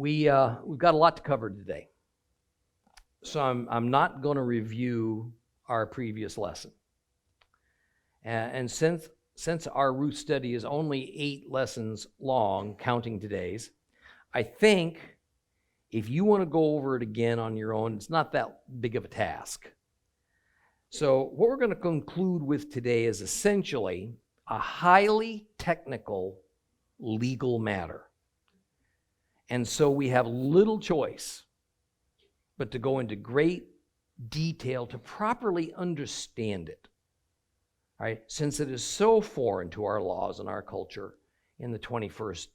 We've got a lot to cover today. So I'm not going to review our previous lesson. And since our Ruth study is only 8 lessons long, counting today's, I think if you want to go over it again on your own, it's not that big of a task. So what we're going to conclude with today is essentially a highly technical legal matter. And so we have little choice but to go into great detail to properly understand it, right? Since it is so foreign to our laws and our culture in the 21st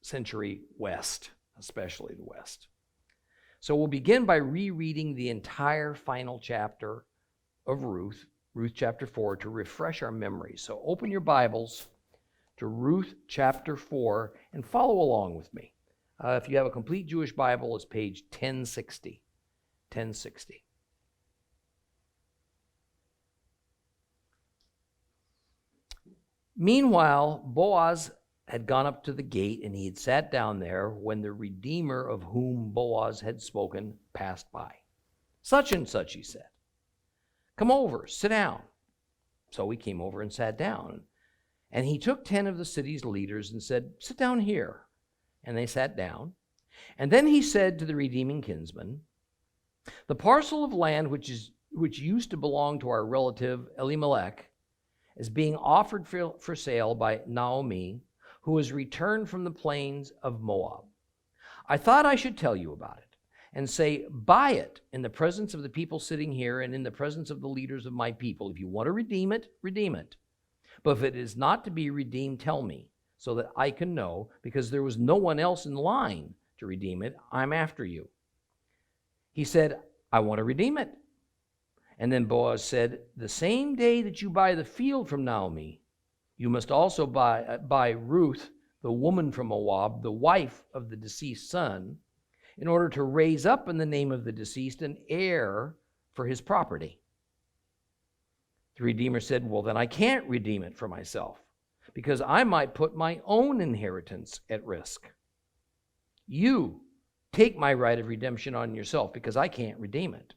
century West, especially the West. So we'll begin by rereading the entire final chapter of Ruth chapter 4, to refresh our memories. So open your Bibles to Ruth chapter 4 and follow along with me. If you have a complete Jewish Bible, it's page 1060. 1060. Meanwhile, Boaz had gone up to the gate, and he had sat down there when the Redeemer of whom Boaz had spoken passed by. Such and such, he said. Come over, sit down. So he came over and sat down. And he took 10 of the city's leaders and said, sit down here. And they sat down. And then he said to the redeeming kinsman, the parcel of land which used to belong to our relative Elimelech is being offered for sale by Naomi, who has returned from the plains of Moab. I thought I should tell you about it and say, buy it in the presence of the people sitting here and in the presence of the leaders of my people. If you want to redeem it, redeem it. But if it is not to be redeemed, tell me, so that I can know, because there was no one else in line to redeem it. I'm after you. He said, I want to redeem it. And then Boaz said, the same day that you buy the field from Naomi, you must also buy Ruth, the woman from Moab, the wife of the deceased son, in order to raise up in the name of the deceased an heir for his property. The Redeemer said, well, then I can't redeem it for myself, because I might put my own inheritance at risk. You take my right of redemption on yourself, because I can't redeem it.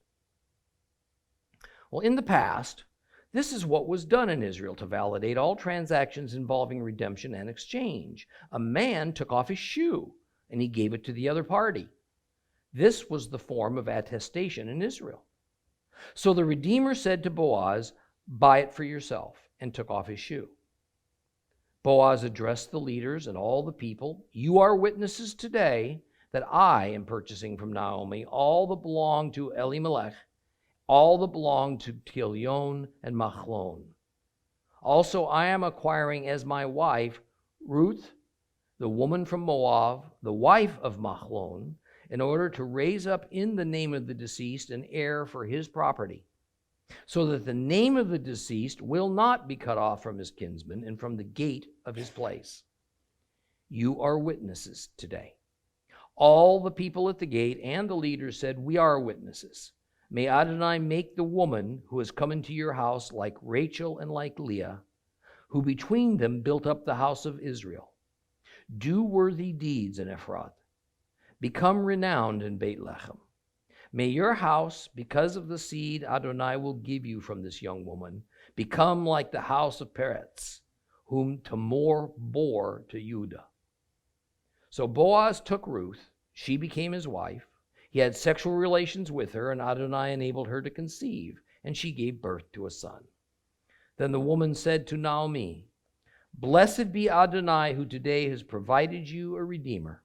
Well, in the past, this is what was done in Israel to validate all transactions involving redemption and exchange. A man took off his shoe, and he gave it to the other party. This was the form of attestation in Israel. So the Redeemer said to Boaz, buy it for yourself, and took off his shoe. Boaz addressed the leaders and all the people. You are witnesses today that I am purchasing from Naomi all that belonged to Elimelech, all that belonged to Chilion and Machlon. Also, I am acquiring as my wife Ruth, the woman from Moab, the wife of Machlon, in order to raise up in the name of the deceased an heir for his property, so that the name of the deceased will not be cut off from his kinsman and from the gate of his place. You are witnesses today. All the people at the gate and the leaders said, we are witnesses. May Adonai make the woman who has come into your house like Rachel and like Leah, who between them built up the house of Israel. Do worthy deeds in Ephrath. Become renowned in Beit Lechem. May your house, because of the seed Adonai will give you from this young woman, become like the house of Peretz, whom Tamar bore to Judah. So Boaz took Ruth. She became his wife. He had sexual relations with her, and Adonai enabled her to conceive, and she gave birth to a son. Then the woman said to Naomi, blessed be Adonai, who today has provided you a redeemer.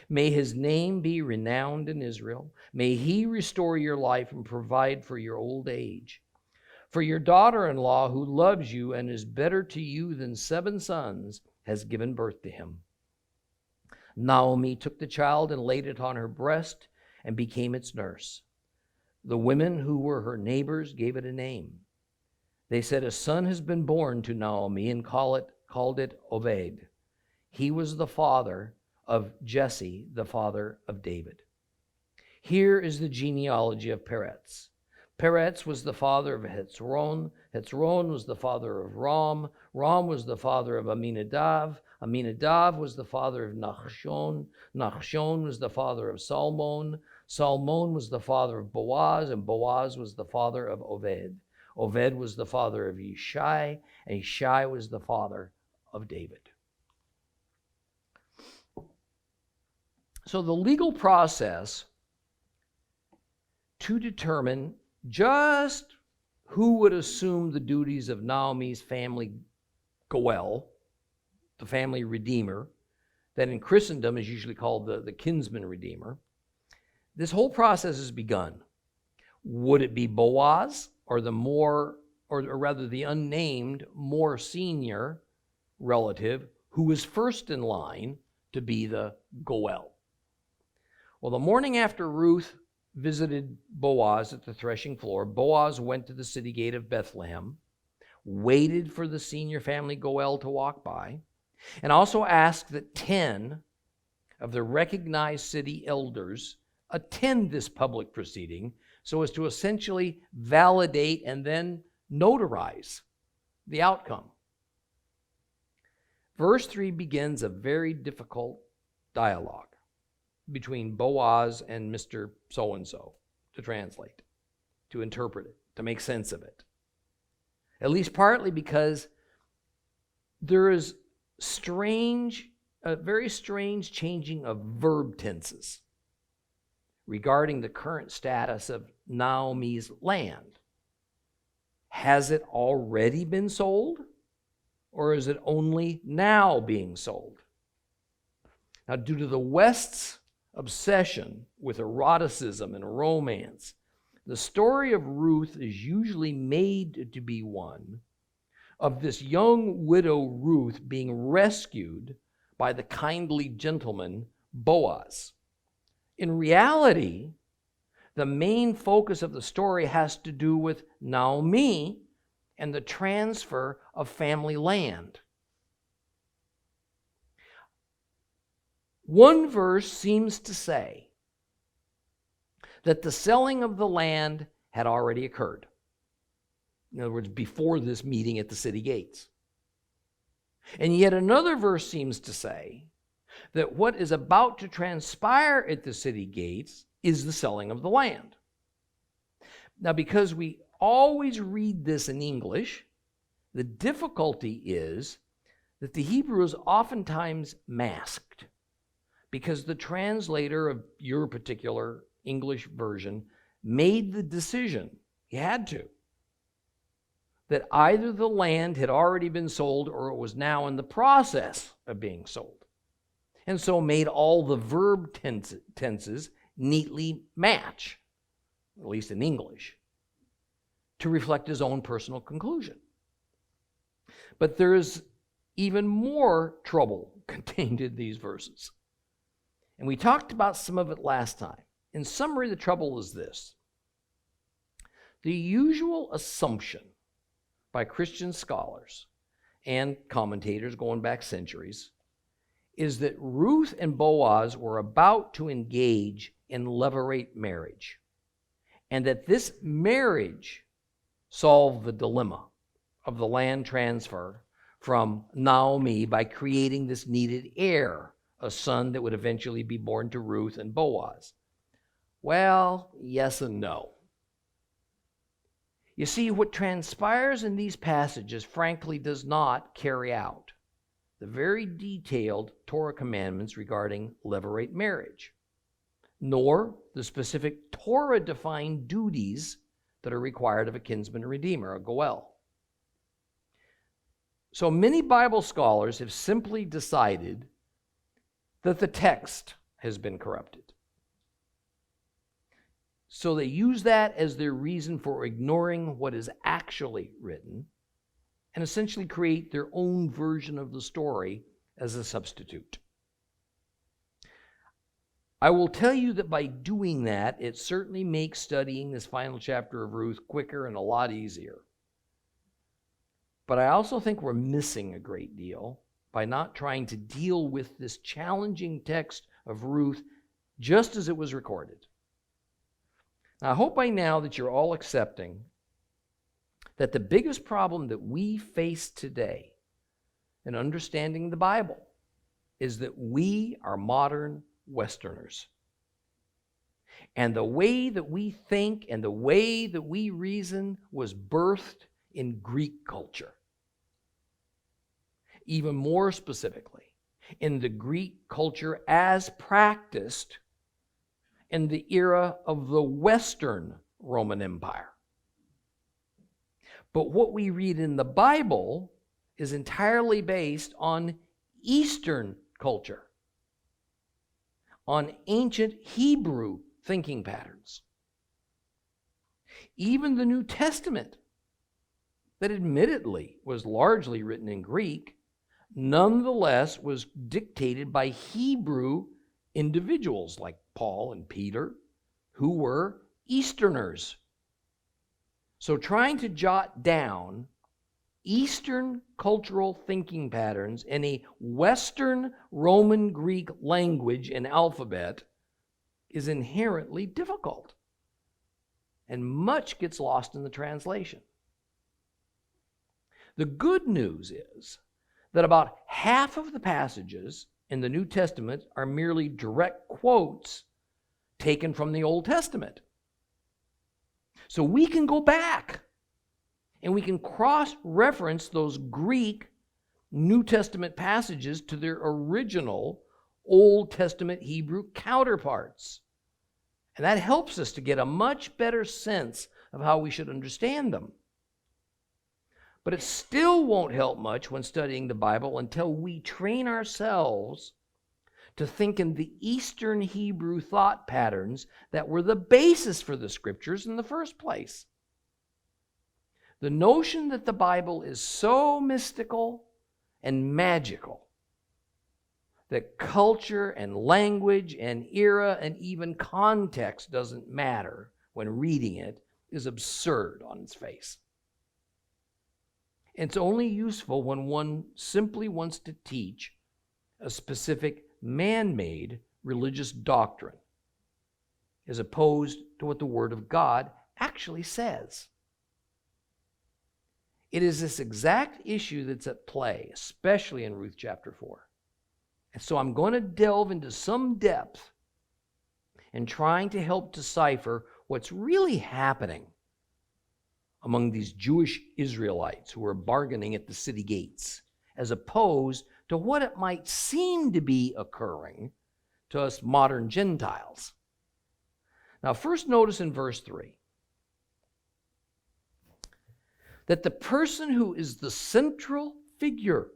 May his name be renowned in Israel. May he restore your life and provide for your old age. For your daughter-in-law, who loves you and is better to you than 7 sons, has given birth to him. Naomi took the child and laid it on her breast and became its nurse. The women who were her neighbors gave it a name. They said, a son has been born to Naomi, and called it Obed. He was the father of Jesse, the father of David. Here is the genealogy of Peretz. Peretz was the father of Hezron. Hezron was the father of Ram. Ram was the father of Aminadav. Aminadav was the father of Nachshon. Nachshon was the father of Salmon. Salmon was the father of Boaz, and Boaz was the father of Oved. Oved was the father of Yishai, and Yishai was the father of David. So the legal process to determine just who would assume the duties of Naomi's family Goel, the family redeemer, that in Christendom is usually called the kinsman redeemer. This whole process has begun. Would it be Boaz or the unnamed, more senior relative who was first in line to be the Goel? Well, the morning after Ruth visited Boaz at the threshing floor, Boaz went to the city gate of Bethlehem, waited for the senior family Goel to walk by, and also asked that 10 of the recognized city elders attend this public proceeding so as to essentially validate and then notarize the outcome. Verse 3 begins a very difficult dialogue between Boaz and Mr. So-and-so to translate, to interpret it, to make sense of it. At least partly because there is a very strange changing of verb tenses regarding the current status of Naomi's land. Has it already been sold, or is it only now being sold? Now, due to the West's obsession with eroticism and romance, the story of Ruth is usually made to be one of this young widow Ruth being rescued by the kindly gentleman Boaz. In reality, the main focus of the story has to do with Naomi and the transfer of family land. One verse seems to say that the selling of the land had already occurred. In other words, before this meeting at the city gates. And yet another verse seems to say that what is about to transpire at the city gates is the selling of the land. Now, because we always read this in English, the difficulty is that the Hebrew is oftentimes masked, because the translator of your particular English version made the decision, he had to, that either the land had already been sold or it was now in the process of being sold. And so made all the verb tenses neatly match, at least in English, to reflect his own personal conclusion. But there is even more trouble contained in these verses. And we talked about some of it last time. In summary, the trouble is this. The usual assumption by Christian scholars and commentators going back centuries is that Ruth and Boaz were about to engage in levirate marriage, and that this marriage solved the dilemma of the land transfer from Naomi by creating this needed heir, a son that would eventually be born to Ruth and Boaz. Well, yes and no. You see, what transpires in these passages, frankly, does not carry out the very detailed Torah commandments regarding levirate marriage, nor the specific Torah-defined duties that are required of a kinsman redeemer, a Goel. So many Bible scholars have simply decided that the text has been corrupted. So they use that as their reason for ignoring what is actually written and essentially create their own version of the story as a substitute. I will tell you that by doing that, it certainly makes studying this final chapter of Ruth quicker and a lot easier. But I also think we're missing a great deal by not trying to deal with this challenging text of Ruth just as it was recorded. Now, I hope by now that you're all accepting that the biggest problem that we face today in understanding the Bible is that we are modern Westerners. And the way that we think and the way that we reason was birthed in Greek culture. Even more specifically, in the Greek culture as practiced in the era of the Western Roman Empire. But what we read in the Bible is entirely based on Eastern culture, on ancient Hebrew thinking patterns. Even the New Testament, that admittedly was largely written in Greek, nonetheless was dictated by Hebrew individuals like Paul and Peter, who were Easterners. So trying to jot down Eastern cultural thinking patterns in a Western Roman Greek language and alphabet is inherently difficult, and much gets lost in the translation. The good news is that about half of the passages in the New Testament are merely direct quotes taken from the Old Testament. So we can go back and we can cross-reference those Greek New Testament passages to their original Old Testament Hebrew counterparts. And that helps us to get a much better sense of how we should understand them. But it still won't help much when studying the Bible until we train ourselves to think in the Eastern Hebrew thought patterns that were the basis for the Scriptures in the first place. The notion that the Bible is so mystical and magical that culture and language and era and even context doesn't matter when reading it is absurd on its face. It's only useful when one simply wants to teach a specific man-made religious doctrine, as opposed to what the Word of God actually says. It is this exact issue that's at play, especially in Ruth chapter 4. And so I'm going to delve into some depth in trying to help decipher what's really happening among these Jewish Israelites who are bargaining at the city gates, as opposed to what it might seem to be occurring to us modern Gentiles. Now, first notice in verse 3 that the person who is the central figure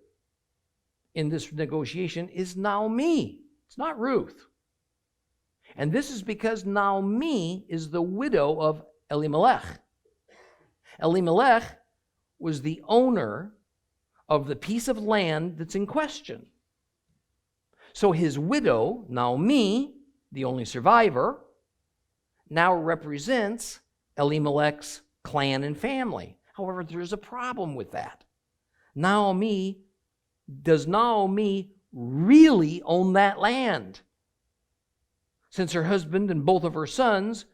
in this negotiation is Naomi. It's not Ruth. And this is because Naomi is the widow of Elimelech. Elimelech was the owner of the piece of land that's in question. So his widow, Naomi, the only survivor, now represents Elimelech's clan and family. However, there's a problem with that. Does Naomi really own that land? Since her husband and both of her sons,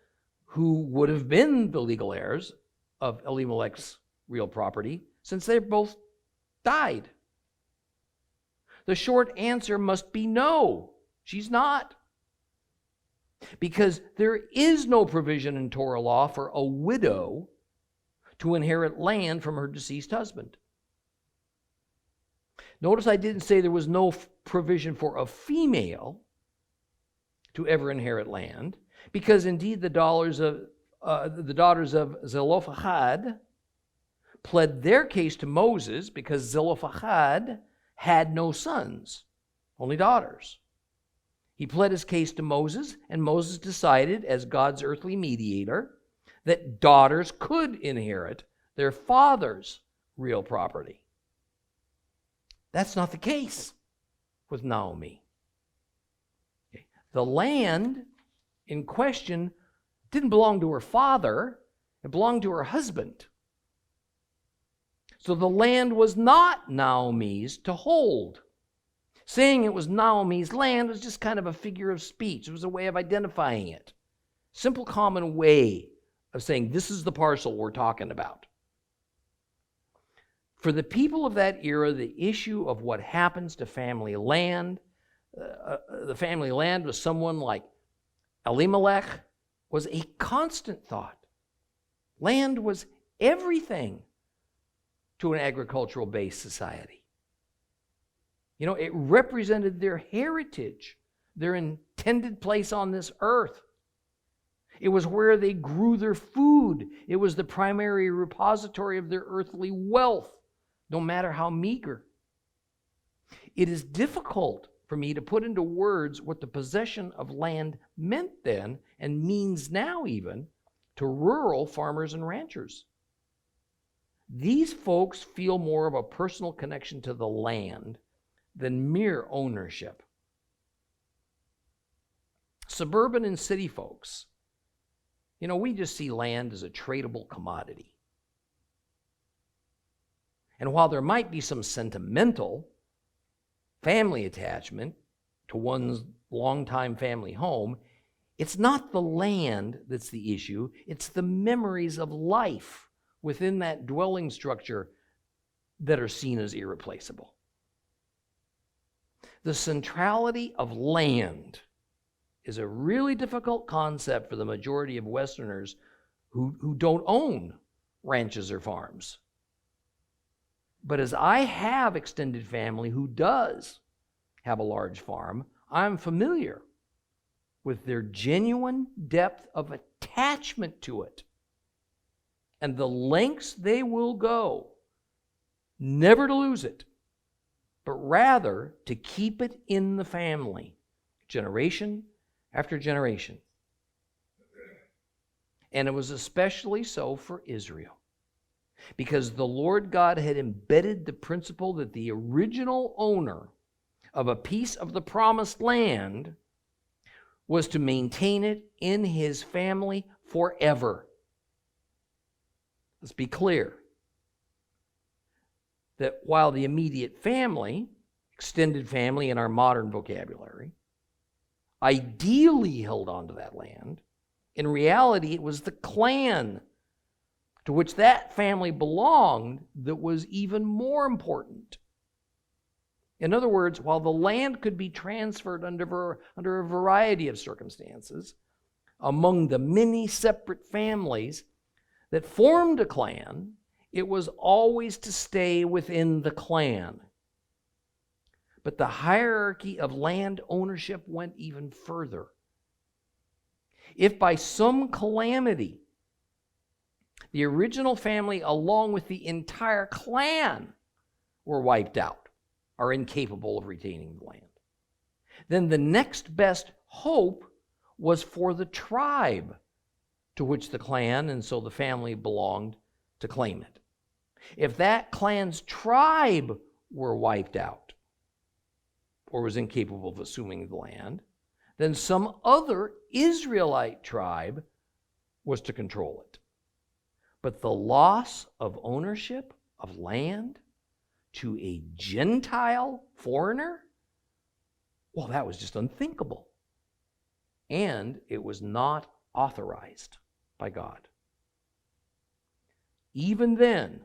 who would have been the legal heirs of Elimelech's real property, since they've both died. The short answer must be no, she's not. Because there is no provision in Torah law for a widow to inherit land from her deceased husband. Notice I didn't say there was no provision for a female to ever inherit land, because indeed the daughters of Zelophehad pled their case to Moses because Zelophehad had no sons, only daughters. He pled his case to Moses, and Moses decided, as God's earthly mediator, that daughters could inherit their father's real property. That's not the case with Naomi. Okay. The land in question didn't belong to her father, it belonged to her husband. So the land was not Naomi's to hold. Saying it was Naomi's land was just kind of a figure of speech. It was a way of identifying it. Simple common way of saying this is the parcel we're talking about. For the people of that era, the issue of what happens to family land, the family land with someone like Elimelech, was a constant thought. Land was everything to an agricultural-based society. You know, it represented their heritage, their intended place on this earth. It was where they grew their food. It was the primary repository of their earthly wealth, no matter how meager. It is difficult for me to put into words what the possession of land meant then, and means now even, to rural farmers and ranchers. These folks feel more of a personal connection to the land than mere ownership. Suburban and city folks, you know, we just see land as a tradable commodity. And while there might be some sentimental family attachment to one's longtime family home, it's not the land that's the issue, it's the memories of life within that dwelling structure that are seen as irreplaceable. The centrality of land is a really difficult concept for the majority of Westerners who don't own ranches or farms. But as I have extended family who does have a large farm, I'm familiar with their genuine depth of attachment to it and the lengths they will go, never to lose it, but rather to keep it in the family, generation after generation. And it was especially so for Israel, because the Lord God had embedded the principle that the original owner of a piece of the promised land was to maintain it in his family forever. Let's be clear that while the immediate family, extended family in our modern vocabulary, ideally held on to that land, in reality it was the clan to which that family belonged that was even more important. In other words, while the land could be transferred under a variety of circumstances among the many separate families that formed a clan, it was always to stay within the clan. But the hierarchy of land ownership went even further. If by some calamity the original family, along with the entire clan, were wiped out, are incapable of retaining the land, then the next best hope was for the tribe to which the clan, and so the family, belonged to claim it. If that clan's tribe were wiped out or was incapable of assuming the land, then some other Israelite tribe was to control it. But the loss of ownership of land to a Gentile foreigner, well, that was just unthinkable. And it was not authorized by God. Even then,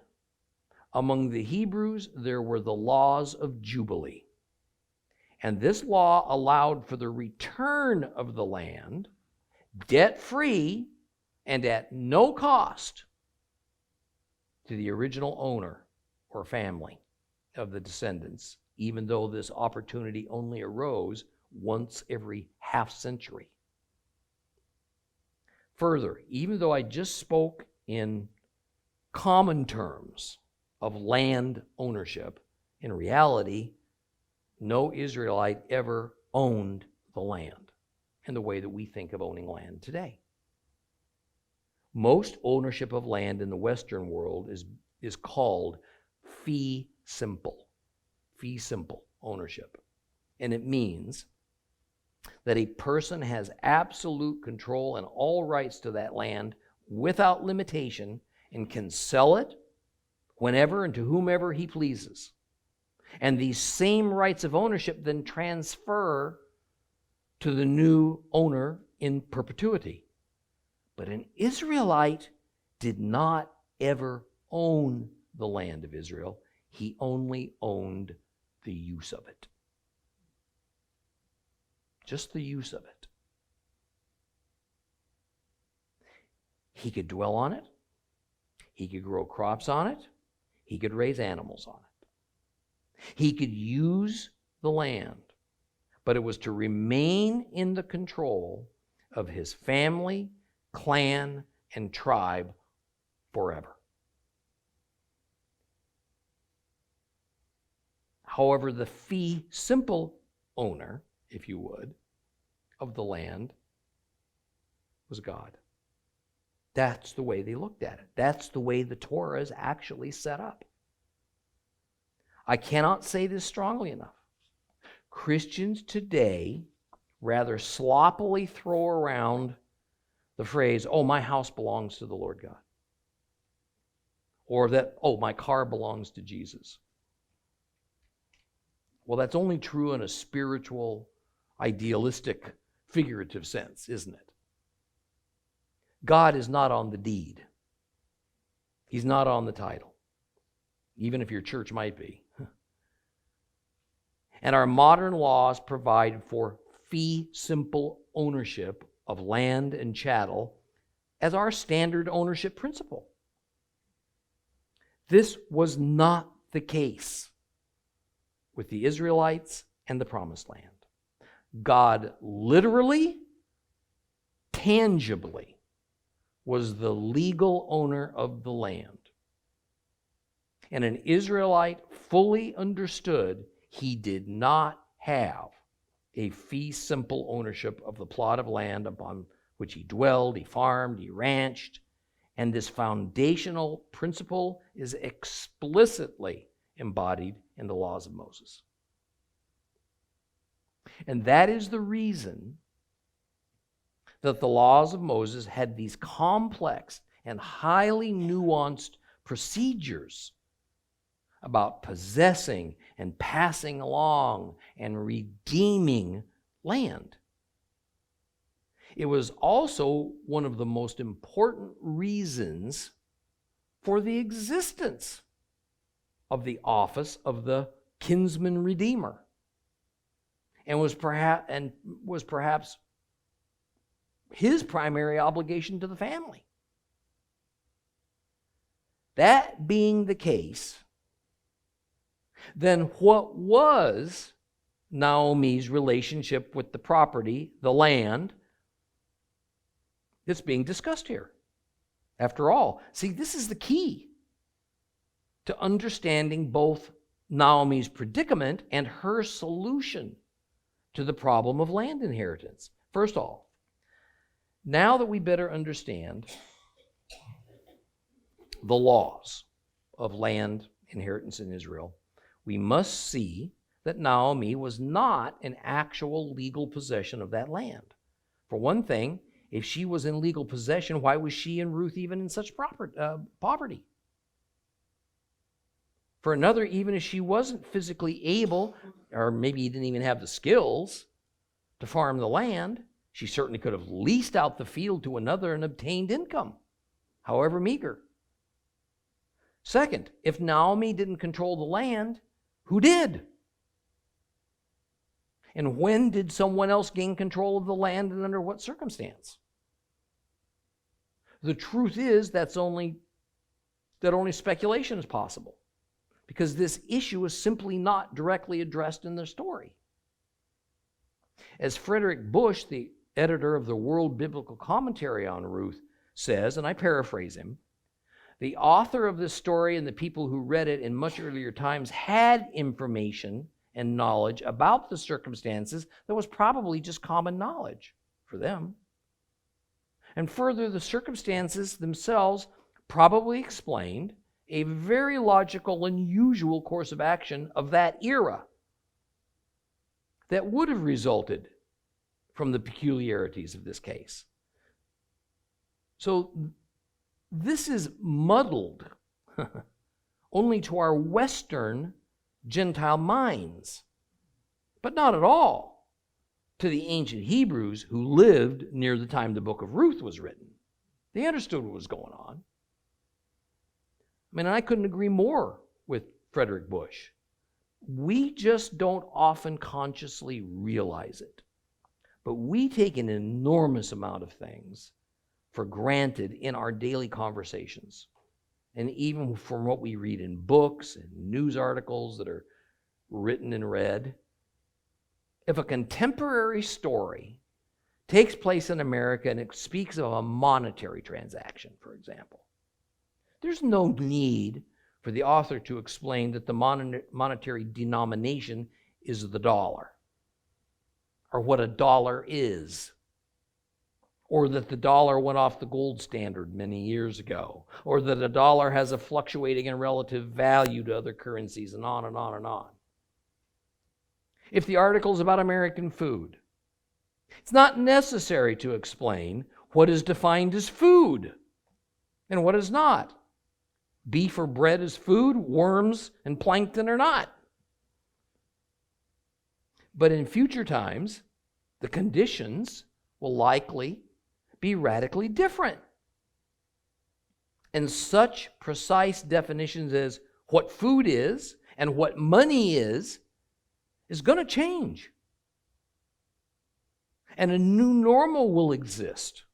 among the Hebrews, there were the laws of Jubilee. And this law allowed for the return of the land, debt-free and at no cost, to the original owner or family of the descendants, even though this opportunity only arose once every half century. Further, even though I just spoke in common terms of land ownership, in reality, no Israelite ever owned the land in the way that we think of owning land today. Most ownership of land in the Western world is called fee simple ownership. And it means that a person has absolute control and all rights to that land without limitation and can sell it whenever and to whomever he pleases. And these same rights of ownership then transfer to the new owner in perpetuity. But an Israelite did not ever own the land of Israel. He only owned the use of it. Just the use of it. He could dwell on it. He could grow crops on it. He could raise animals on it. He could use the land, but it was to remain in the control of his family, clan, and tribe forever. However, the fee simple owner, if you would, of the land was God. That's the way they looked at it. That's the way the Torah is actually set up. I cannot say this strongly enough. Christians today rather sloppily throw around the phrase, oh, my house belongs to the Lord God. Or that, oh, my car belongs to Jesus. Well, that's only true in a spiritual, idealistic, figurative sense, isn't it? God is not on the deed. He's not on the title, even if your church might be. And our modern laws provide for fee simple ownership of land and chattel as our standard ownership principle. This was not the case with the Israelites and the Promised Land. God literally, tangibly, was the legal owner of the land. And an Israelite fully understood he did not have a fee simple ownership of the plot of land upon which he dwelled, he farmed, he ranched. And this foundational principle is explicitly embodied in the laws of Moses. And that is the reason that the laws of Moses had these complex and highly nuanced procedures about possessing and passing along and redeeming land. It was also one of the most important reasons for the existence of the office of the kinsman redeemer, and was perhaps his primary obligation to the family. That being the case, then what was Naomi's relationship with the property, the land, that's being discussed here? After all, see, this is the key to understanding both Naomi's predicament and her solution to the problem of land inheritance. First of all, now that we better understand the laws of land inheritance in Israel, we must see that Naomi was not in actual legal possession of that land. For one thing, if she was in legal possession, why was she and Ruth even in such poverty? For another, even if she wasn't physically able, or maybe didn't even have the skills to farm the land, she certainly could have leased out the field to another and obtained income, however meager. Second, if Naomi didn't control the land, who did? And when did someone else gain control of the land, and under what circumstance? The truth is that only speculation is possible, because this issue is simply not directly addressed in the story. As Frederick Bush, the editor of the World Biblical Commentary on Ruth, says, and I paraphrase him, the author of this story and the people who read it in much earlier times had information and knowledge about the circumstances that was probably just common knowledge for them. And further, the circumstances themselves probably explained a very logical and usual course of action of that era that would have resulted from the peculiarities of this case. So this is muddled only to our Western Gentile minds, but not at all to the ancient Hebrews who lived near the time the book of Ruth was written. They understood what was going on. I mean, I couldn't agree more with Frederick Bush. We just don't often consciously realize it. But we take an enormous amount of things for granted in our daily conversations. And even from what we read in books and news articles that are written and read. If a contemporary story takes place in America and it speaks of a monetary transaction, for example, there's no need for the author to explain that the monetary denomination is the dollar, or what a dollar is, or that the dollar went off the gold standard many years ago, or that a dollar has a fluctuating and relative value to other currencies, and on and on and on. If the article is about American food, it's not necessary to explain what is defined as food and what is not. Beef or bread is food, worms and plankton are not. But in future times, the conditions will likely be radically different. And such precise definitions as what food is and what money is going to change. And a new normal will exist.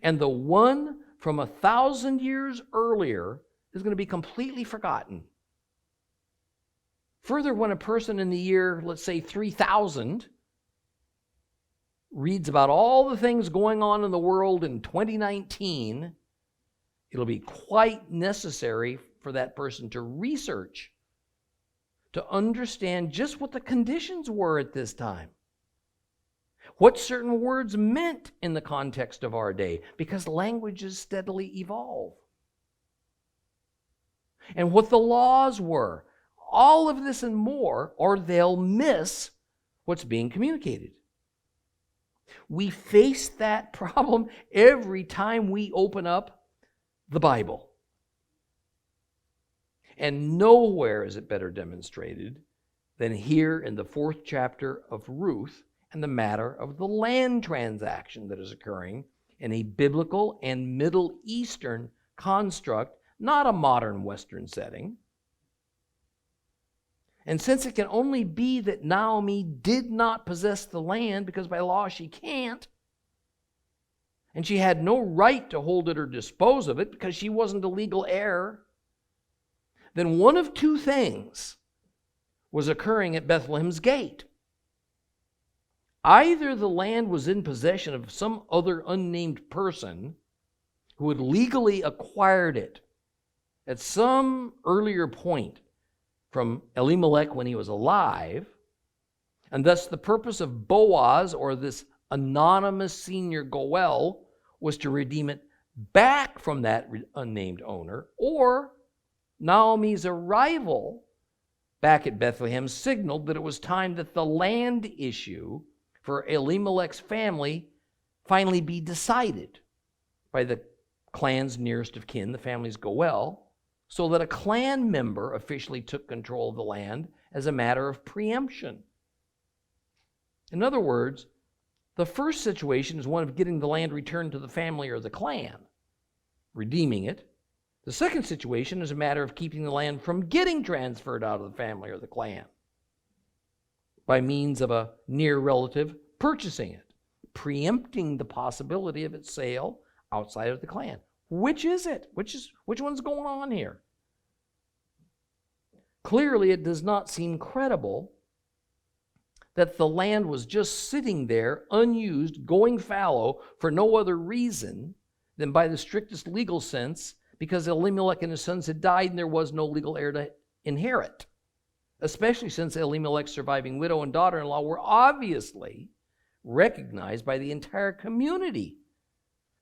And the one from 1,000 years earlier is going to be completely forgotten. Further, when a person in the year, let's say 3000, reads about all the things going on in the world in 2019, it'll be quite necessary for that person to research, to understand just what the conditions were at this time, what certain words meant in the context of our day, because languages steadily evolve, and what the laws were. All of this and more, or they'll miss what's being communicated. We face that problem every time we open up the Bible. And nowhere is it better demonstrated than here in the 4th chapter of Ruth and the matter of the land transaction that is occurring in a biblical and Middle Eastern construct, not a modern Western setting. And since it can only be that Naomi did not possess the land, because by law she can't, and she had no right to hold it or dispose of it because she wasn't a legal heir, then one of two things was occurring at Bethlehem's gate. Either the land was in possession of some other unnamed person who had legally acquired it at some earlier point from Elimelech when he was alive, and thus the purpose of Boaz, or this anonymous senior Goel, was to redeem it back from that unnamed owner, or Naomi's arrival back at Bethlehem signaled that it was time that the land issue for Elimelech's family finally be decided by the clan's nearest of kin, the family's Goel, so that a clan member officially took control of the land as a matter of preemption. In other words, the first situation is one of getting the land returned to the family or the clan, redeeming it. The second situation is a matter of keeping the land from getting transferred out of the family or the clan by means of a near relative purchasing it, preempting the possibility of its sale outside of the clan. Which is it? Which one's going on here? Clearly, it does not seem credible that the land was just sitting there, unused, going fallow, for no other reason than by the strictest legal sense, because Elimelech and his sons had died and there was no legal heir to inherit, especially since Elimelech's surviving widow and daughter-in-law were obviously recognized by the entire community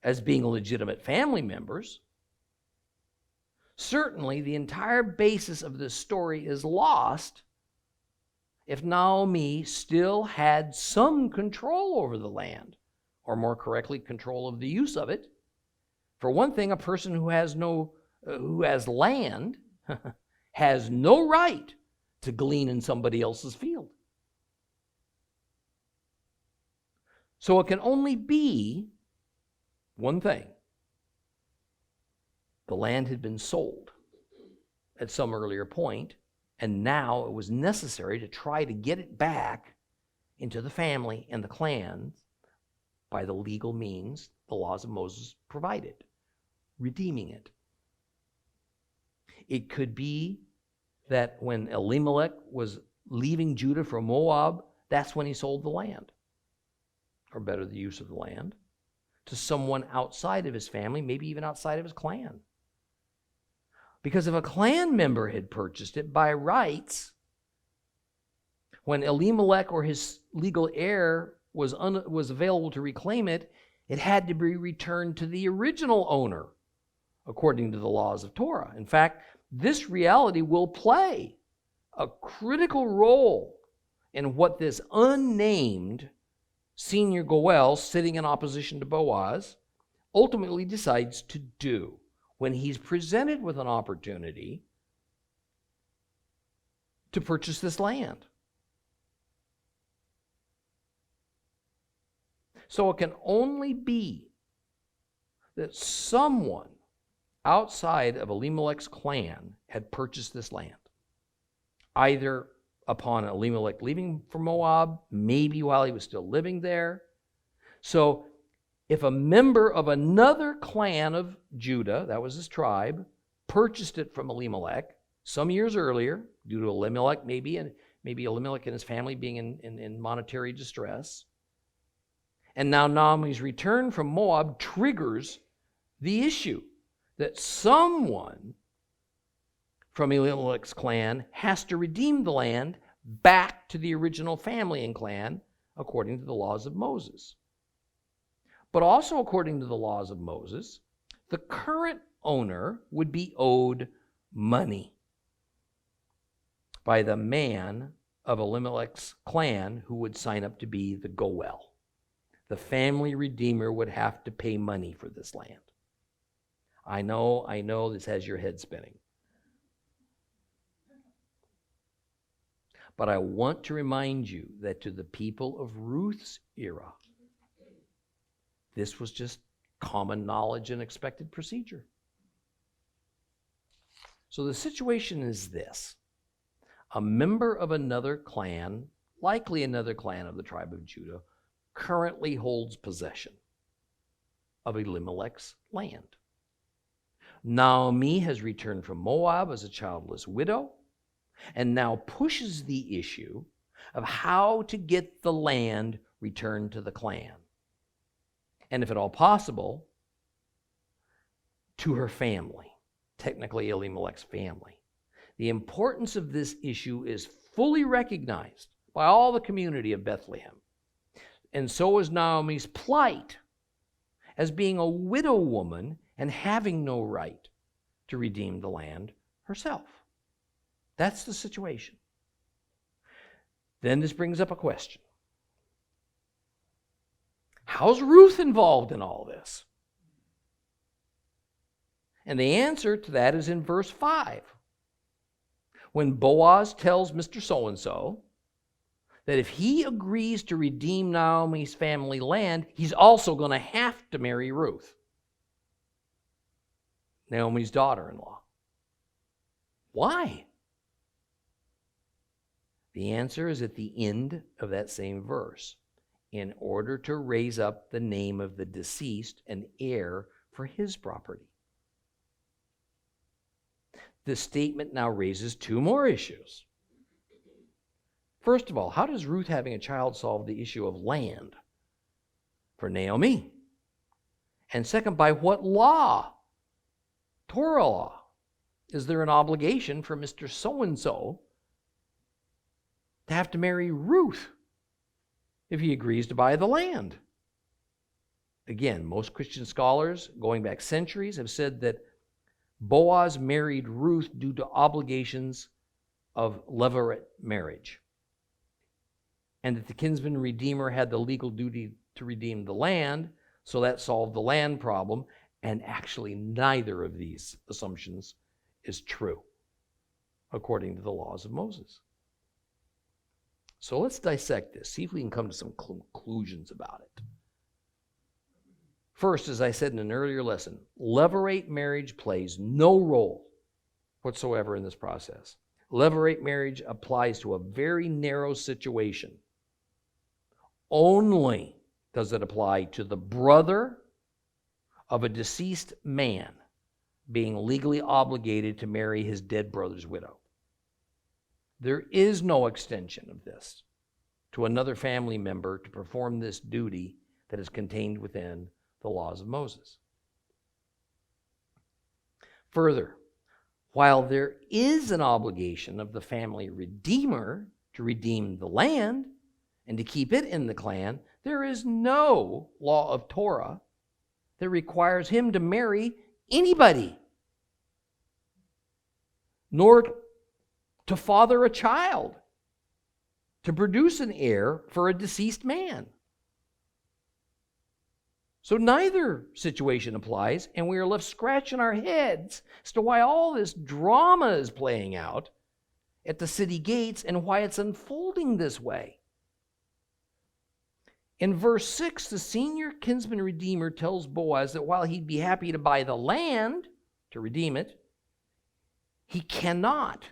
as being legitimate family members. Certainly, the entire basis of this story is lost if Naomi still had some control over the land, or more correctly, control of the use of it. For one thing, a person who has land has no right to glean in somebody else's field. So it can only be one thing. The land had been sold at some earlier point, and now it was necessary to try to get it back into the family and the clan by the legal means the laws of Moses provided, redeeming it. It could be that when Elimelech was leaving Judah for Moab, that's when he sold the land, or better, the use of the land, to someone outside of his family, maybe even outside of his clan. Because if a clan member had purchased it by rights, when Elimelech or his legal heir was available to reclaim it, it had to be returned to the original owner, according to the laws of Torah. In fact, this reality will play a critical role in what this unnamed senior Goel, sitting in opposition to Boaz, ultimately decides to do when he's presented with an opportunity to purchase this land. So it can only be that someone outside of Elimelech's clan had purchased this land, either upon Elimelech leaving for Moab, maybe while he was still living there. So if a member of another clan of Judah, that was his tribe, purchased it from Elimelech some years earlier, due to Elimelech maybe Elimelech and his family being in monetary distress, and now Naomi's return from Moab triggers the issue that someone from Elimelech's clan has to redeem the land back to the original family and clan according to the laws of Moses. But also according to the laws of Moses, the current owner would be owed money by the man of Elimelech's clan who would sign up to be the Goel. The family redeemer would have to pay money for this land. I know this has your head spinning. But I want to remind you that to the people of Ruth's era, this was just common knowledge and expected procedure. So the situation is this. A member of another clan, likely another clan of the tribe of Judah, currently holds possession of Elimelech's land. Naomi has returned from Moab as a childless widow and now pushes the issue of how to get the land returned to the clan, and if at all possible, to her family, technically Elimelech's family. The importance of this issue is fully recognized by all the community of Bethlehem. And so is Naomi's plight as being a widow woman and having no right to redeem the land herself. That's the situation. Then this brings up a question. How's Ruth involved in all this? And the answer to that is in verse 5. When Boaz tells Mr. So-and-so that if he agrees to redeem Naomi's family land, he's also going to have to marry Ruth, Naomi's daughter-in-law. Why? The answer is at the end of that same verse. In order to raise up the name of the deceased and heir for his property. This statement now raises two more issues. First of all, how does Ruth having a child solve the issue of land for Naomi? And second, by what law, Torah law, is there an obligation for Mr. So-and-so to have to marry Ruth if he agrees to buy the land? Again, most Christian scholars, going back centuries, have said that Boaz married Ruth due to obligations of levirate marriage, and that the kinsman redeemer had the legal duty to redeem the land, so that solved the land problem, and actually neither of these assumptions is true, according to the laws of Moses. So let's dissect this, see if we can come to some conclusions about it. First, as I said in an earlier lesson, levirate marriage plays no role whatsoever in this process. Levirate marriage applies to a very narrow situation. Only does it apply to the brother of a deceased man being legally obligated to marry his dead brother's widow. There is no extension of this to another family member to perform this duty that is contained within the laws of Moses. Further, while there is an obligation of the family redeemer to redeem the land and to keep it in the clan, there is no law of Torah that requires him to marry anybody, nor to father a child, to produce an heir for a deceased man. So neither situation applies, and we are left scratching our heads as to why all this drama is playing out at the city gates and why it's unfolding this way. In verse 6, the senior kinsman redeemer tells Boaz that while he'd be happy to buy the land to redeem it, he cannot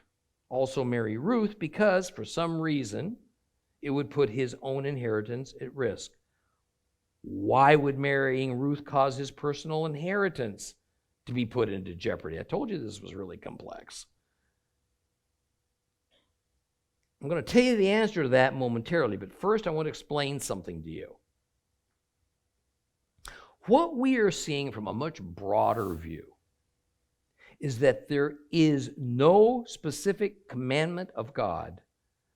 also marry Ruth because, for some reason, it would put his own inheritance at risk. Why would marrying Ruth cause his personal inheritance to be put into jeopardy? I told you this was really complex. I'm going to tell you the answer to that momentarily, but first I want to explain something to you. What we are seeing from a much broader view is that there is no specific commandment of God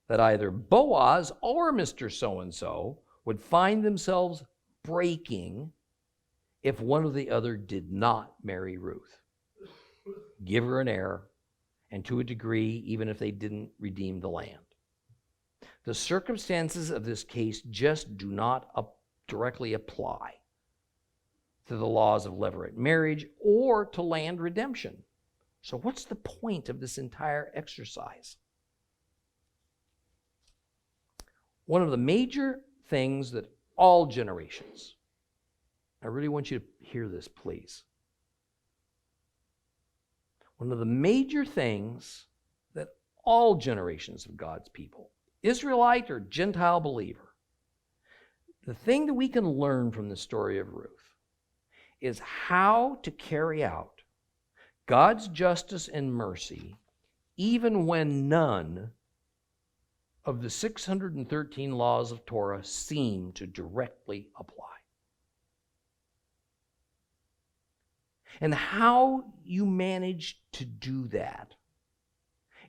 that either Boaz or Mr. So-and-so would find themselves breaking if one or the other did not marry Ruth. Give her an heir, and to a degree, even if they didn't redeem the land. The circumstances of this case just do not directly apply to the laws of levirate marriage or to land redemption. So what's the point of this entire exercise? One of the major things that all generations, I really want you to hear this, please. One of the major things that all generations of God's people, Israelite or Gentile believer, the thing that we can learn from the story of Ruth is how to carry out God's justice and mercy even when none of the 613 laws of Torah seem to directly apply. And how you manage to do that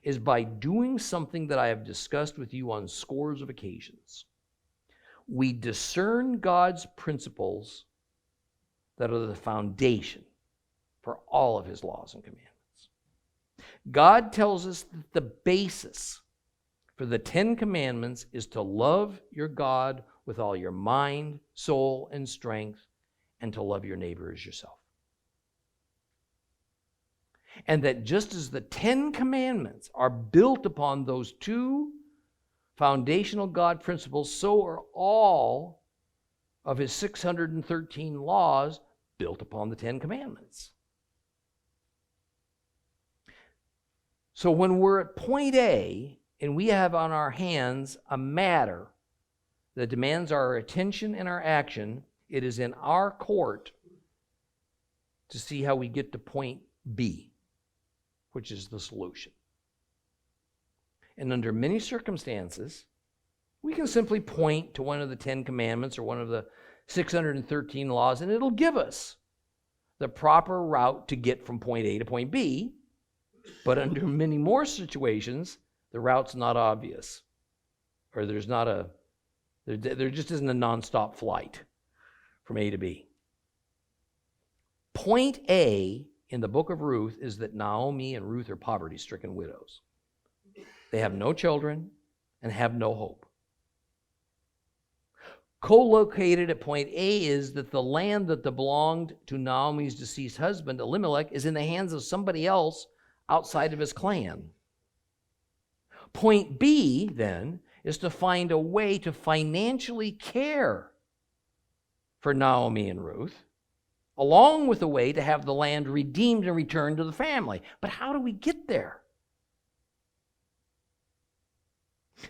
is by doing something that I have discussed with you on scores of occasions. We discern God's principles that are the foundation for all of his laws and commandments. God tells us that the basis for the 10 Commandments is to love your God with all your mind, soul, and strength, and to love your neighbor as yourself. And that just as the 10 Commandments are built upon those two foundational God principles, so are all of his 613 laws built upon the 10 Commandments. So when we're at point A and we have on our hands a matter that demands our attention and our action, it is in our court to see how we get to point B, which is the solution. And under many circumstances, we can simply point to one of the 10 Commandments or one of the 613 laws, and it'll give us the proper route to get from point A to point B. But under many more situations, the route's not obvious, or there just isn't a nonstop flight from A to B. Point A in the book of Ruth is that Naomi and Ruth are poverty-stricken widows. They have no children and have no hope. Co-located at point A is that the land that belonged to Naomi's deceased husband, Elimelech, is in the hands of somebody else outside of his clan. Point B, then, is to find a way to financially care for Naomi and Ruth along with a way to have the land redeemed and returned to the family. But how do we get there?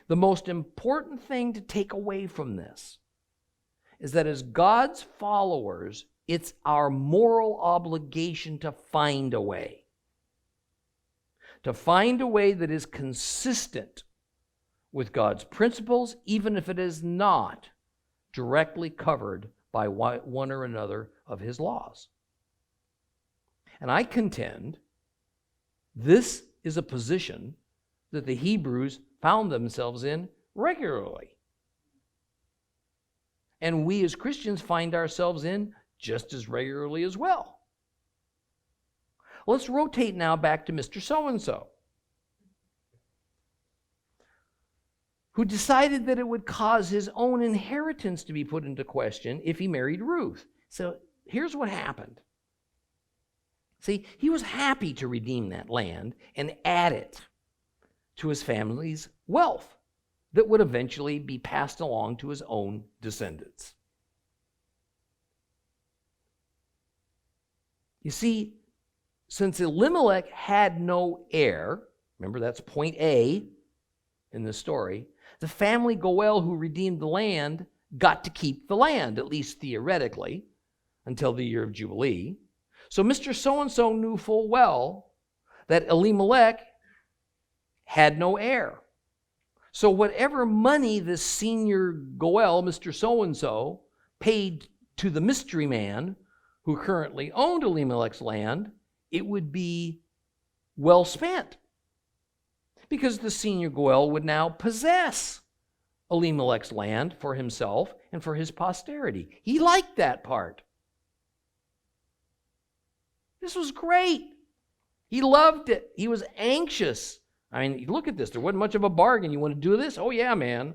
The most important thing to take away from this is that as God's followers, it's our moral obligation to find a way. To find a way that is consistent with God's principles, even if it is not directly covered by one or another of his laws. And I contend this is a position that the Hebrews found themselves in regularly. And we as Christians find ourselves in just as regularly as well. Let's rotate now back to Mr. So-and-so, who decided that it would cause his own inheritance to be put into question if he married Ruth. So here's what happened. See, he was happy to redeem that land and add it to his family's wealth that would eventually be passed along to his own descendants. You see, since Elimelech had no heir, remember that's point A in the story, the family Goel who redeemed the land got to keep the land, at least theoretically, until the year of Jubilee. So Mr. So-and-so knew full well that Elimelech had no heir. So whatever money this senior Goel, Mr. So-and-so, paid to the mystery man who currently owned Elimelech's land, it would be well spent, because the senior Goel would now possess Elimelech's land for himself and for his posterity. He liked that part. This was great. He loved it. He was anxious. I mean, look at this. There wasn't much of a bargain. You want to do this? Oh, yeah, man.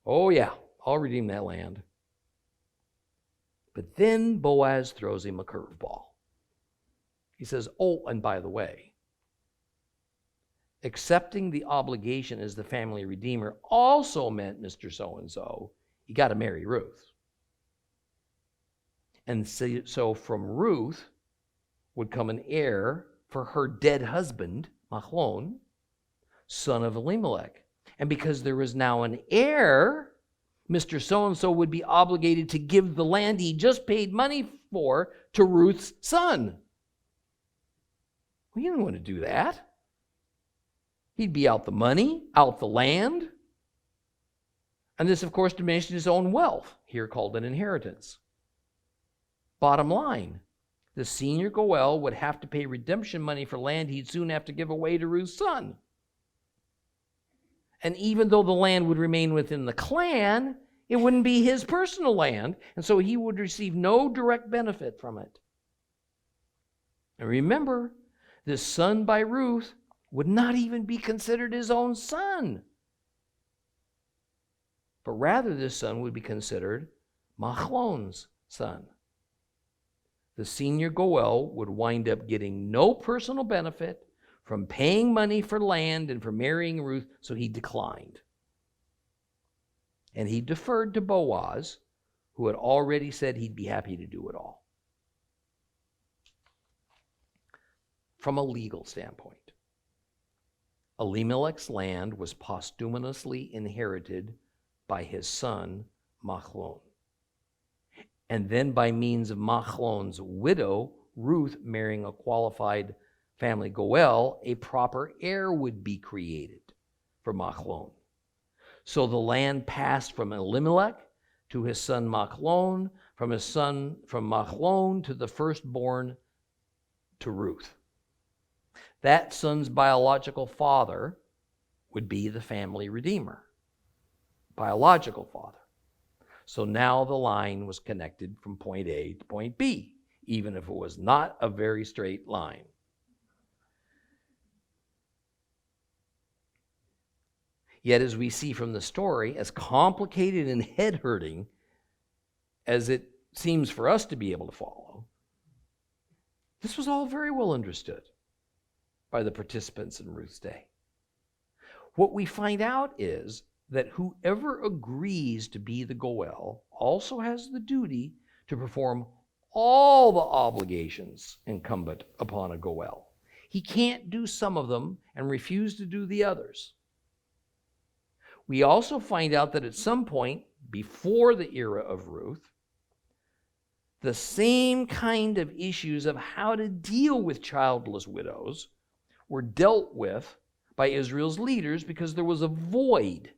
Oh, yeah. I'll redeem that land. But then Boaz throws him a curveball. He says, oh, and by the way, accepting the obligation as the family redeemer also meant, Mr. So-and-so, you got to marry Ruth. And so from Ruth would come an heir for her dead husband, Machlon, son of Elimelech. And because there was now an heir, Mr. So-and-so would be obligated to give the land he just paid money for to Ruth's son. Well, he didn't want to do that. He'd be out the money, out the land. And this, of course, diminished his own wealth, here called an inheritance. Bottom line, the senior Goel would have to pay redemption money for land he'd soon have to give away to Ruth's son. And even though the land would remain within the clan, it wouldn't be his personal land, and so he would receive no direct benefit from it. And remember, this son by Ruth would not even be considered his own son, but rather this son would be considered Machlon's son. The senior Goel would wind up getting no personal benefit from paying money for land and for marrying Ruth, so he declined. And he deferred to Boaz, who had already said he'd be happy to do it all. From a legal standpoint, Elimelech's land was posthumously inherited by his son, Machlon. And then by means of Machlon's widow, Ruth, marrying a qualified family Goel, a proper heir would be created for Machlon. So the land passed from Elimelech to his son Machlon, from Machlon to the firstborn, to Ruth. That son's biological father would be the family redeemer. Biological father. So now the line was connected from point A to point B, even if it was not a very straight line. Yet, as we see from the story, as complicated and head-hurting as it seems for us to be able to follow, this was all very well understood by the participants in Ruth's day. What we find out is that whoever agrees to be the Goel also has the duty to perform all the obligations incumbent upon a Goel. He can't do some of them and refuse to do the others. We also find out that at some point before the era of Ruth, the same kind of issues of how to deal with childless widows were dealt with by Israel's leaders because there was a void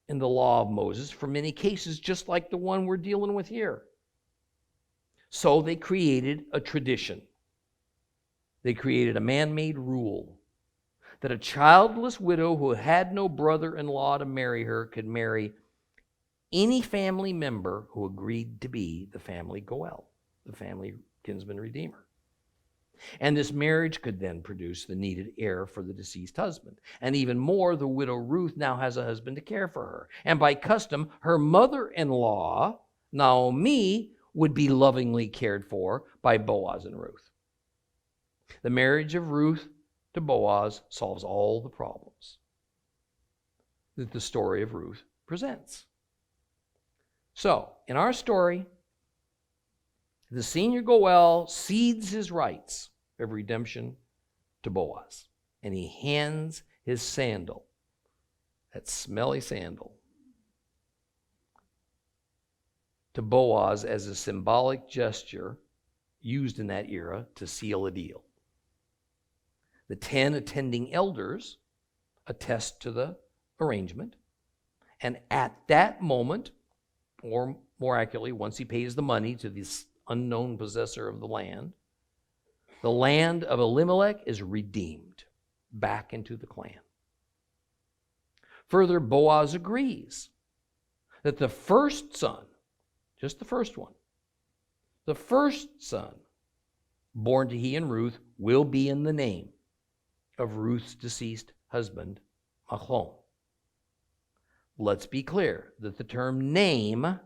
in the law of Moses for many cases, just like the one we're dealing with here. So they created a tradition. They created a man-made rule that a childless widow who had no brother-in-law to marry her could marry any family member who agreed to be the family Goel, the family kinsman redeemer. And this marriage could then produce the needed heir for the deceased husband. And even more, the widow Ruth now has a husband to care for her. And by custom, her mother-in-law, Naomi, would be lovingly cared for by Boaz and Ruth. The marriage of Ruth to Boaz solves all the problems that the story of Ruth presents. So, in our story, the senior Goel cedes his rights of redemption to Boaz, and he hands his sandal, that smelly sandal, to Boaz as a symbolic gesture used in that era to seal a deal. The 10 attending elders attest to the arrangement, and at that moment, or more accurately, once he pays the money to this unknown possessor of the land of Elimelech is redeemed back into the clan. Further, Boaz agrees that the first son, just the first one, the first son born to he and Ruth will be in the name of Ruth's deceased husband, Machlon. Let's be clear that the term name,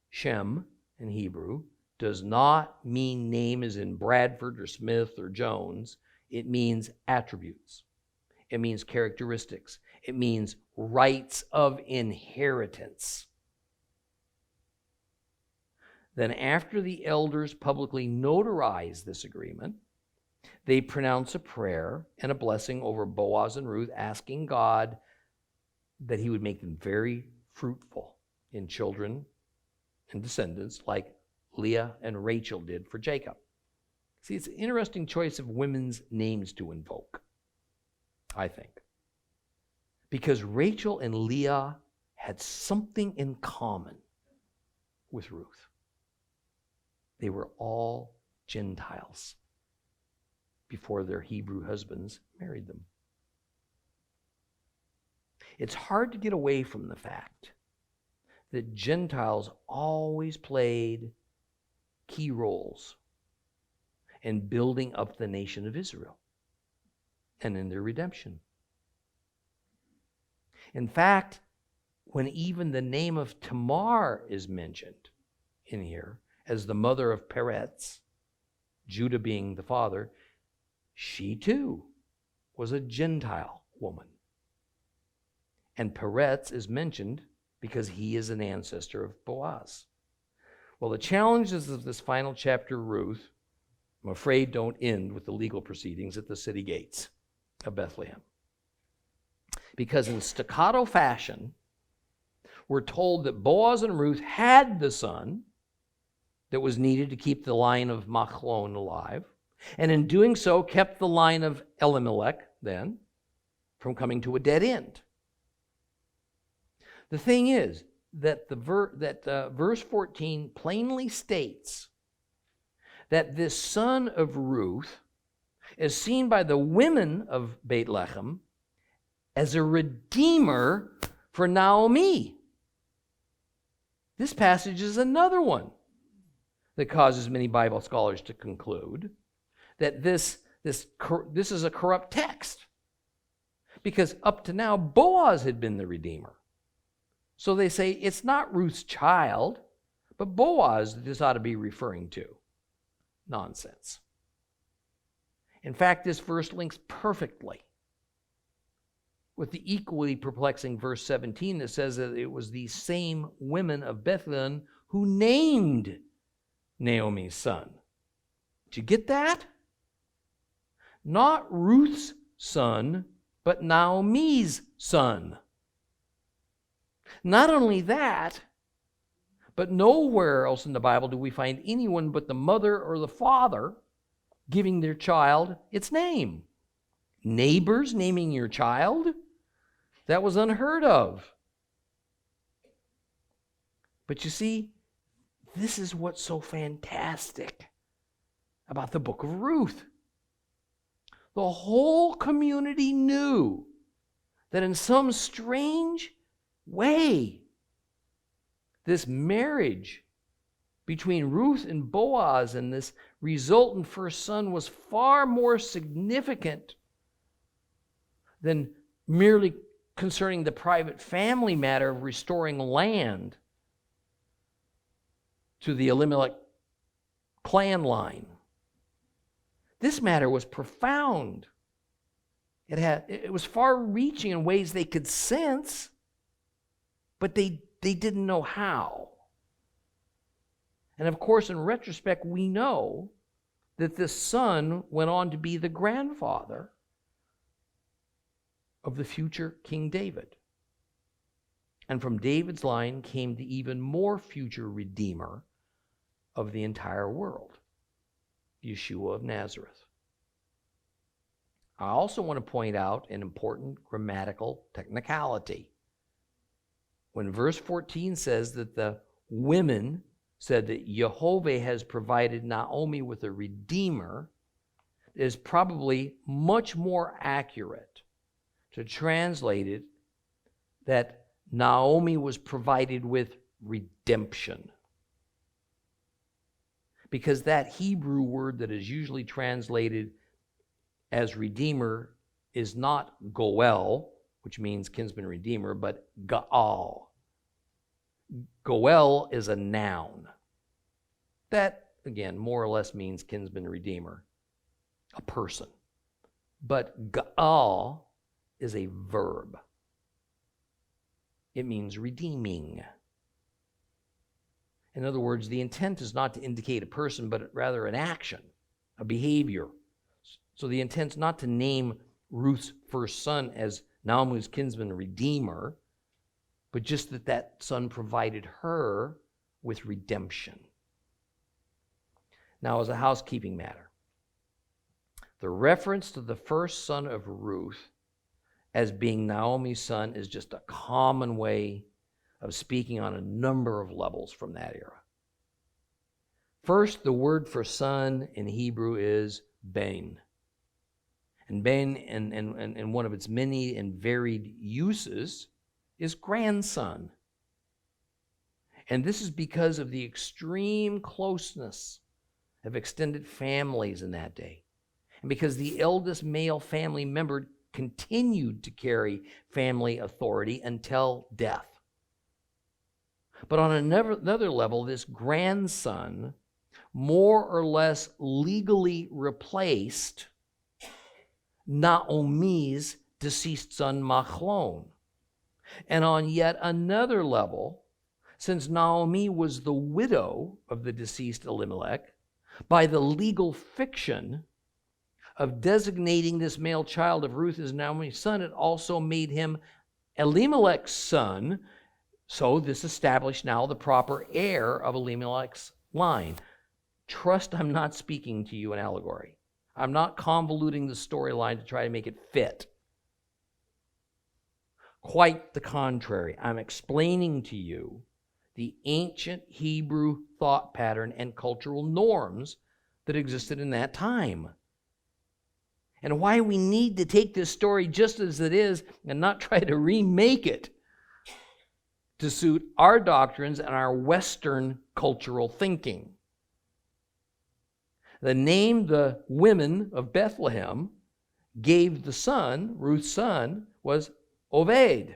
Shem in Hebrew, does not mean name as in Bradford or Smith or Jones. It means attributes. It means characteristics. It means rights of inheritance. Then after the elders publicly notarize this agreement, they pronounce a prayer and a blessing over Boaz and Ruth, asking God that he would make them very fruitful in children and descendants like Leah and Rachel did for Jacob. See, it's an interesting choice of women's names to invoke, I think. Because Rachel and Leah had something in common with Ruth. They were all Gentiles before their Hebrew husbands married them. It's hard to get away from the fact that Gentiles always played key roles in building up the nation of Israel and in their redemption. In fact, when even the name of Tamar is mentioned in here as the mother of Peretz, Judah being the father, she too was a Gentile woman. And Peretz is mentioned because he is an ancestor of Boaz. Well, the challenges of this final chapter, Ruth, I'm afraid don't end with the legal proceedings at the city gates of Bethlehem. Because in staccato fashion, we're told that Boaz and Ruth had the son that was needed to keep the line of Machlon alive, and in doing so kept the line of Elimelech then from coming to a dead end. The thing is that verse 14 plainly states that this son of Ruth is seen by the women of Bethlehem as a redeemer for Naomi. This passage is another one that causes many Bible scholars to conclude that this is a corrupt text, because up to now Boaz had been the redeemer. So they say it's not Ruth's child, but Boaz that this ought to be referring to. Nonsense. In fact, this verse links perfectly with the equally perplexing verse 17 that says that it was these same women of Bethlehem who named Naomi's son. Did you get that? Not Ruth's son, but Naomi's son. Not only that, but nowhere else in the Bible do we find anyone but the mother or the father giving their child its name. Neighbors naming your child? That was unheard of. But you see, this is what's so fantastic about the book of Ruth. The whole community knew that in some strange way, this marriage between Ruth and Boaz and this resultant first son was far more significant than merely concerning the private family matter of restoring land to the Elimelech clan line. This matter was profound. It was far-reaching in ways they could sense, but they didn't know how. And of course, in retrospect, we know that this son went on to be the grandfather of the future King David. And from David's line came the even more future Redeemer of the entire world, Yeshua of Nazareth. I also want to point out an important grammatical technicality. When verse 14 says that the women said that Jehovah has provided Naomi with a redeemer, it is probably much more accurate to translate it that Naomi was provided with redemption. Because that Hebrew word that is usually translated as redeemer is not goel, which means kinsman redeemer, but gaal. Goel is a noun. That, again, more or less means kinsman redeemer, a person. But gaal is a verb. It means redeeming. In other words, the intent is not to indicate a person, but rather an action, a behavior. So the intent is not to name Ruth's first son as Naomi's kinsman redeemer, but just that that son provided her with redemption. Now, as a housekeeping matter, the reference to the first son of Ruth as being Naomi's son is just a common way of speaking on a number of levels from that era. First, the word for son in Hebrew is ben. And ben, in one of its many and varied uses, is grandson. And this is because of the extreme closeness of extended families in that day. And because the eldest male family member continued to carry family authority until death. But on another level, this grandson more or less legally replaced Naomi's deceased son Machlon. And on yet another level, since Naomi was the widow of the deceased Elimelech, by the legal fiction of designating this male child of Ruth as Naomi's son, it also made him Elimelech's son. So this established now the proper heir of Elimelech's line. Trust I'm not speaking to you in allegory. I'm not convoluting the storyline to try to make it fit. Quite the contrary. I'm explaining to you the ancient Hebrew thought pattern and cultural norms that existed in that time. And why we need to take this story just as it is and not try to remake it to suit our doctrines and our Western cultural thinking. The name the women of Bethlehem gave the son, Ruth's son, was Oved,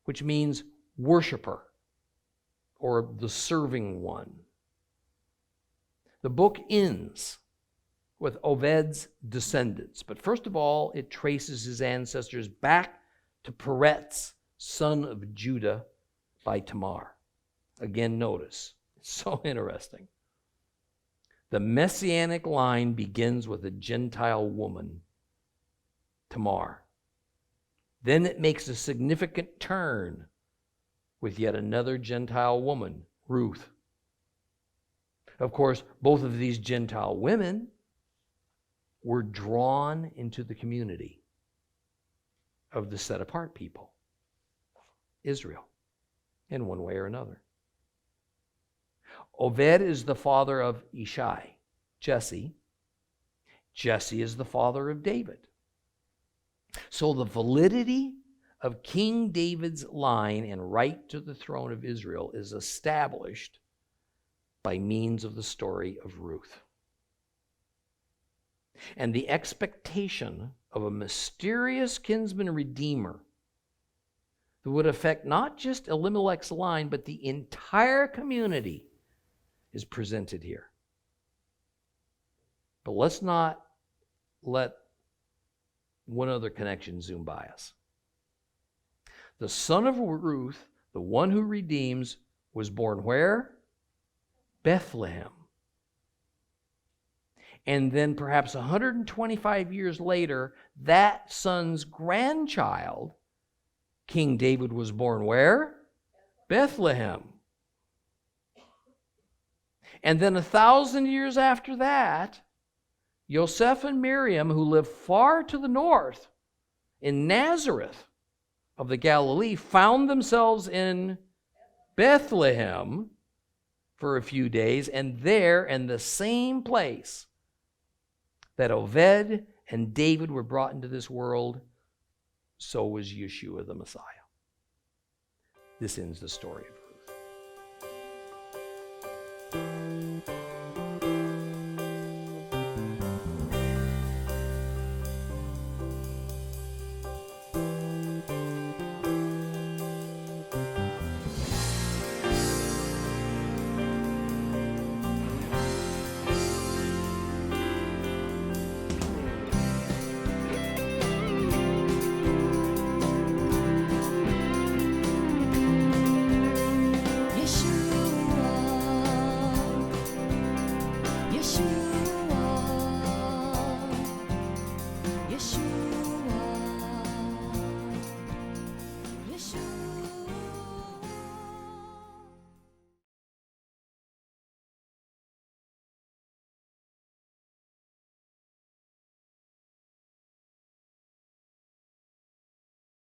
which means worshiper or the serving one. The book ends with Oved's descendants. But first of all, it traces his ancestors back to Peretz, son of Judah, by Tamar. Again, notice, it's so interesting. The Messianic line begins with a Gentile woman, Tamar. Then it makes a significant turn with yet another Gentile woman, Ruth. Of course, both of these Gentile women were drawn into the community of the set-apart people, Israel, in one way or another. Obed is the father of Ishai, Jesse. Jesse is the father of David. So the validity of King David's line and right to the throne of Israel is established by means of the story of Ruth. And the expectation of a mysterious kinsman redeemer that would affect not just Elimelech's line, but the entire community is presented here. But let's not let one other connection zoom by us. The son of Ruth, the one who redeems, was born where? Bethlehem. And then perhaps 125 years later, that son's grandchild, King David, was born where? Bethlehem. And then 1,000 years after that, Joseph and Miriam, who lived far to the north in Nazareth of the Galilee, found themselves in Bethlehem for a few days, and there in the same place that Obed and David were brought into this world, so was Yeshua the Messiah. This ends the story of Ruth.